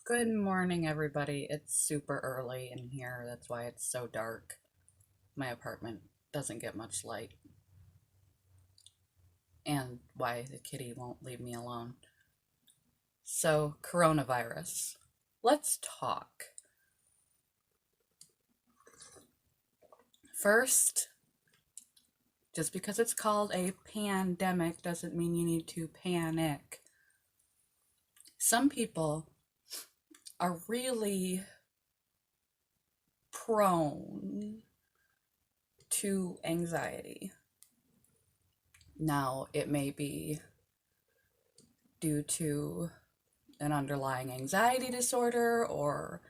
Good morning, everybody. It's super early in here. That's why it's so dark. My apartment doesn't get much light, and why the kitty won't leave me alone. So, coronavirus. Let's talk. First, just because it's called a pandemic doesn't mean you need to panic. Some people are really prone to anxiety. Now, it may be due to an underlying anxiety disorder or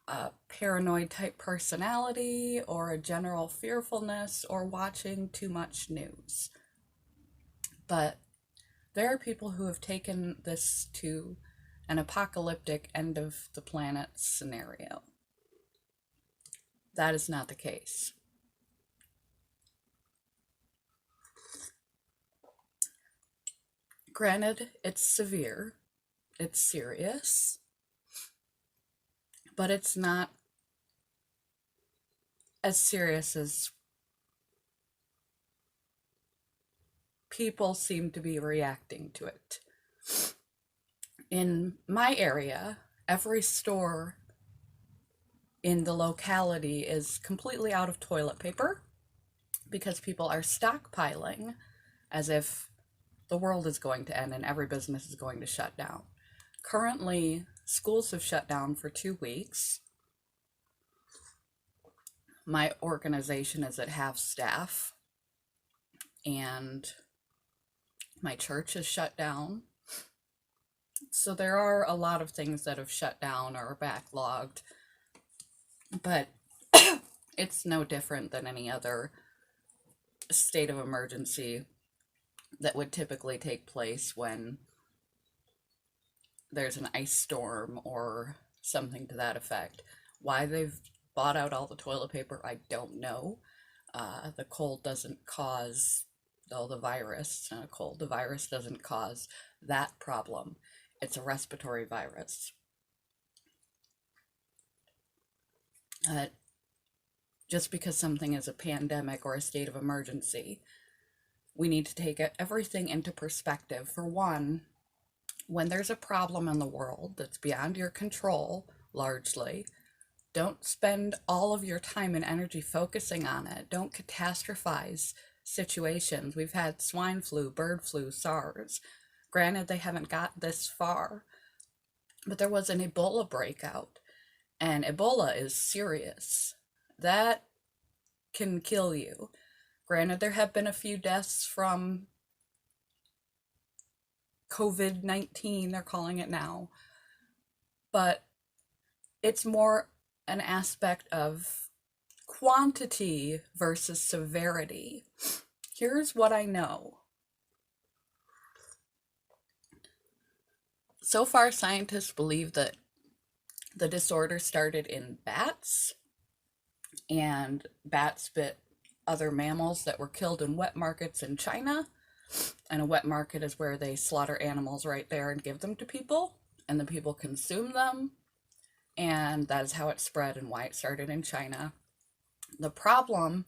a paranoid type personality or a general fearfulness or watching too much news. But there are people who have taken this to an apocalyptic end of the planet scenario. That is not the case. Granted, it's severe, it's serious, but it's not as serious as people seem to be reacting to it. In my area, every store in the locality is completely out of toilet paper because people are stockpiling as if the world is going to end and every business is going to shut down. Currently, schools have shut down for 2 weeks. My organization is at half staff, and my church is shut down. So there are a lot of things that have shut down or are backlogged, but it's no different than any other state of emergency that would typically take place when there's an ice storm or something to that effect. Why they've bought out all the toilet paper, I don't know. The cold doesn't cause, though the virus, it's not a cold, the virus doesn't cause that problem. It's a respiratory virus. Just because something is a pandemic or a state of emergency, we need to take everything into perspective. For one, when there's a problem in the world that's beyond your control, largely, don't spend all of your time and energy focusing on it. Don't catastrophize situations. We've had swine flu, bird flu, SARS. Granted, they haven't got this far, but there was an Ebola breakout, and Ebola is serious. That can kill you. Granted, there have been a few deaths from COVID-19, they're calling it now, but it's more an aspect of quantity versus severity. Here's what I know. So far, scientists believe that the disorder started in bats, and bats bit other mammals that were killed in wet markets in China. And a wet market is where they slaughter animals right there and give them to people, and the people consume them. And that is how it spread and why it started in China. The problem,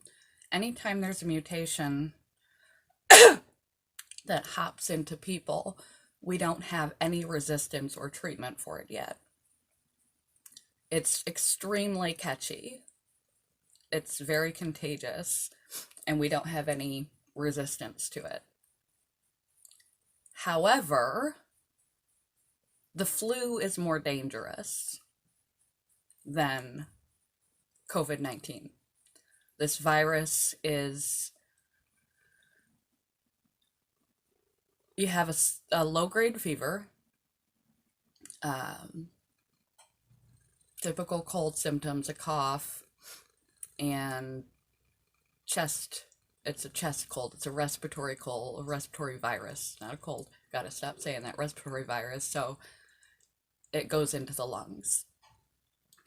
anytime there's a mutation that hops into people, we don't have any resistance or treatment for it yet. It's extremely catchy. It's very contagious, and we don't have any resistance to it. However, the flu is more dangerous than COVID-19. This virus is, you have a low-grade fever, typical cold symptoms, a cough, and chest. It's a chest cold. It's a respiratory cold, a respiratory virus, not a cold. Gotta stop saying that, respiratory virus. So it goes into the lungs.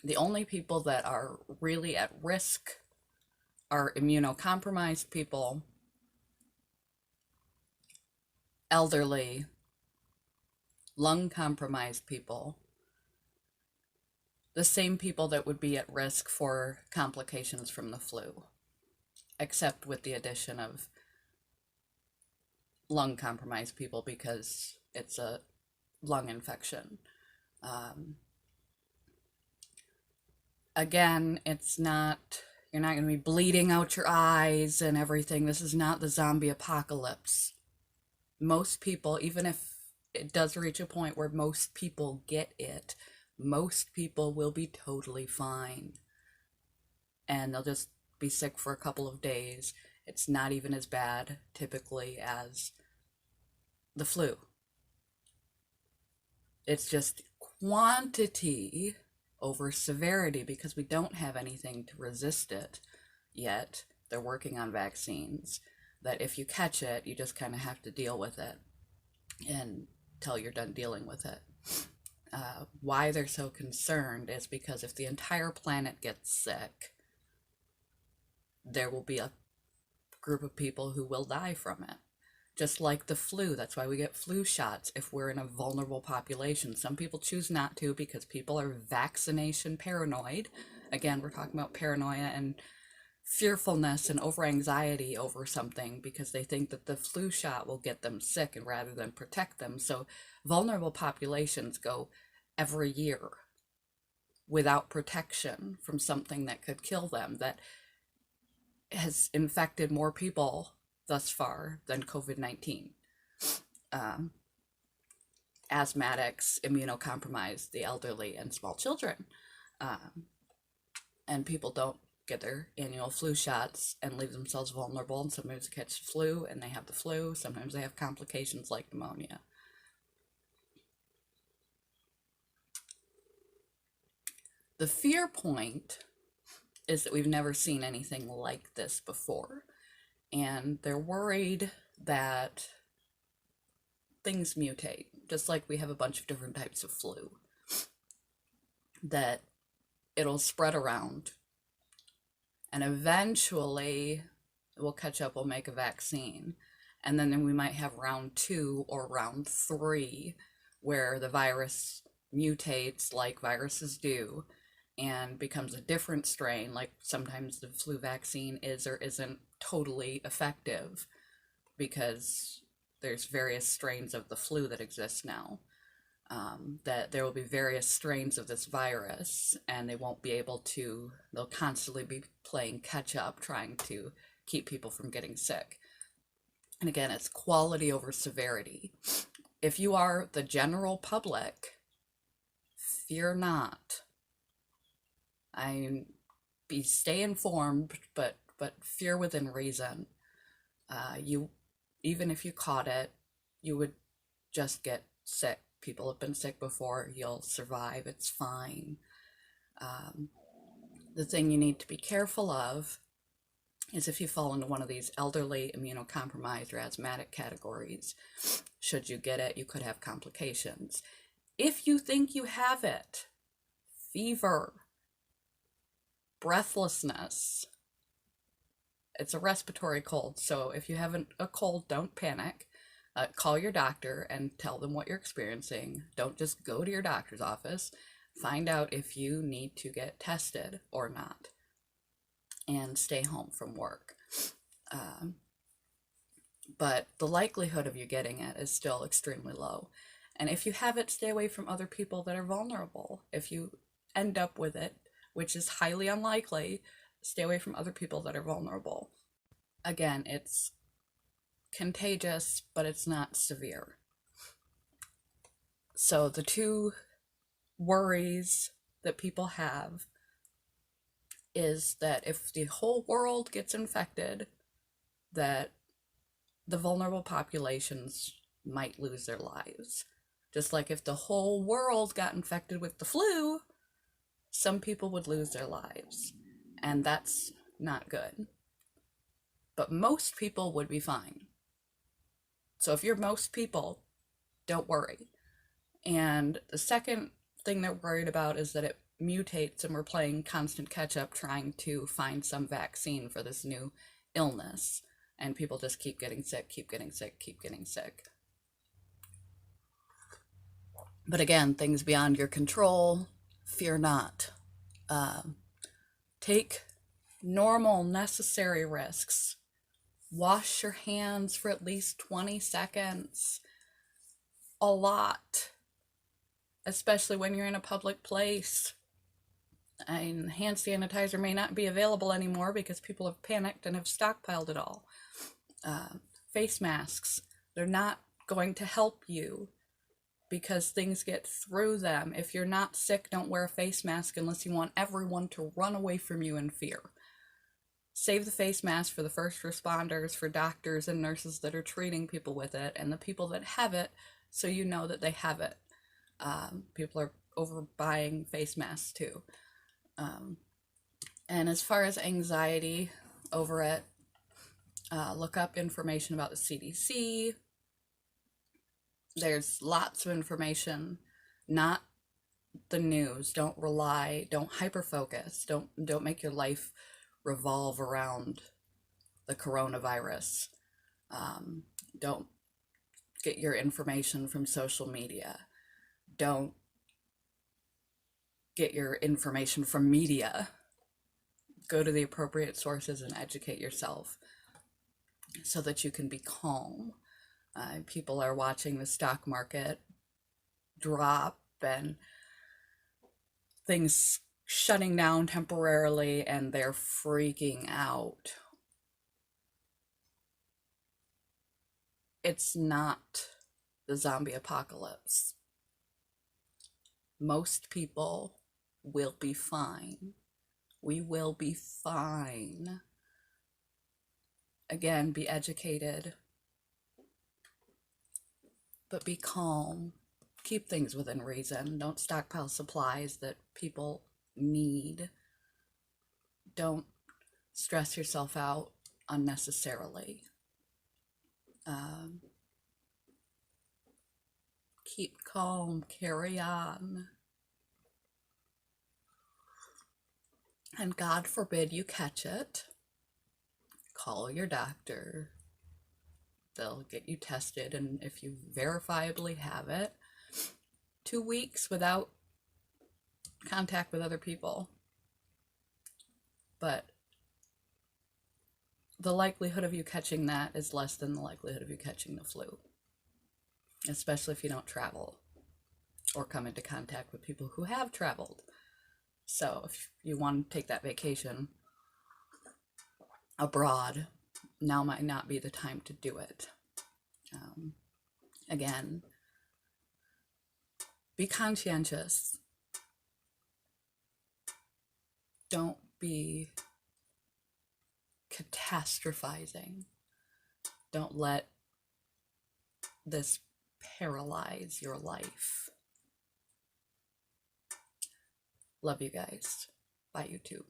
The only people that are really at risk are immunocompromised people, elderly, lung compromised people, the same people that would be at risk for complications from the flu, except with the addition of lung compromised people because it's a lung infection. Um, Again, it's not, you're not going to be bleeding out your eyes and everything. This is not the zombie apocalypse. Most people, even if it does reach a point where most people get it, most people will be totally fine. And they'll just be sick for a couple of days. It's not even as bad typically as the flu. It's just quantity over severity because we don't have anything to resist it yet. They're working on vaccines that if you catch it, you just kind of have to deal with it until you're done dealing with it. Why they're so concerned is because if the entire planet gets sick, there will be a group of people who will die from it. Just like the flu, that's why we get flu shots if we're in a vulnerable population. Some people choose not to because people are vaccination paranoid. Again, we're talking about paranoia and fearfulness and over anxiety over something because they think that the flu shot will get them sick and rather than protect them. So vulnerable populations go every year without protection from something that could kill them, that has infected more people thus far than COVID-19. Asthmatics, immunocompromised, the elderly, and small children. And people don't get their annual flu shots and leave themselves vulnerable, and sometimes they catch the flu and they have the flu. Sometimes they have complications like pneumonia. The fear point is that we've never seen anything like this before, and they're worried that things mutate, just like we have a bunch of different types of flu, that it'll spread around and eventually we'll catch up, we'll make a vaccine, and then we might have round 2 or round 3 where the virus mutates like viruses do and becomes a different strain. Like sometimes the flu vaccine is or isn't totally effective because there's various strains of the flu that exist now. That there will be various strains of this virus and they won't be able to, they'll constantly be playing catch up trying to keep people from getting sick. And again, it's quality over severity. If you are the general public, fear not. Stay informed, but fear within reason. Even if you caught it, you would just get sick. People have been sick before. You'll survive. It's fine. The thing you need to be careful of is if you fall into one of these elderly, immunocompromised, or asthmatic categories. Should you get it, you could have complications. If you think you have it, fever, breathlessness, it's a respiratory cold. So if you have a cold, don't panic. Call your doctor and tell them what you're experiencing. Don't just go to your doctor's office. Find out if you need to get tested or not. And stay home from work. But the likelihood of you getting it is still extremely low. And if you have it, stay away from other people that are vulnerable. If you end up with it, which is highly unlikely, stay away from other people that are vulnerable. Again, it's contagious, but it's not severe. So the two worries that people have is that if the whole world gets infected, that the vulnerable populations might lose their lives. Just like if the whole world got infected with the flu, some people would lose their lives. And that's not good. But most people would be fine. So if you're most people, don't worry. And the second thing they're worried about is that it mutates and we're playing constant catch up trying to find some vaccine for this new illness. And people just keep getting sick, keep getting sick, keep getting sick. But again, things beyond your control, Fear not. Take normal, necessary risks. Wash your hands for at least 20 seconds. A lot, especially when you're in a public place. And hand sanitizer may not be available anymore because people have panicked and have stockpiled it all. Face masks, they're not going to help you because things get through them. If you're not sick, don't wear a face mask unless you want everyone to run away from you in fear. Save the face mask for the first responders, for doctors and nurses that are treating people with it, and the people that have it, so you know that they have it. People are overbuying face masks too. And as far as anxiety over it, look up information about the CDC. There's lots of information, not the news. Don't hyper-focus. Don't make your life revolve around the coronavirus. Don't get your information from social media. Don't get your information from media. Go to the appropriate sources and educate yourself so that you can be calm. People are watching the stock market drop and things shutting down temporarily, and they're freaking out. It's not the zombie apocalypse. Most people will be fine. We will be fine. Again, be educated, but be calm. Keep things within reason. Don't stockpile supplies that people need. Don't stress yourself out unnecessarily. Keep calm, carry on. And God forbid you catch it, call your doctor. They'll get you tested, and if you verifiably have it, 2 weeks without contact with other people. But the likelihood of you catching that is less than the likelihood of you catching the flu, especially if you don't travel or come into contact with people who have traveled. So if you want to take that vacation abroad, now might not be the time to do it. Again, be conscientious. Don't be catastrophizing. Don't let this paralyze your life. Love you guys. Bye, YouTube.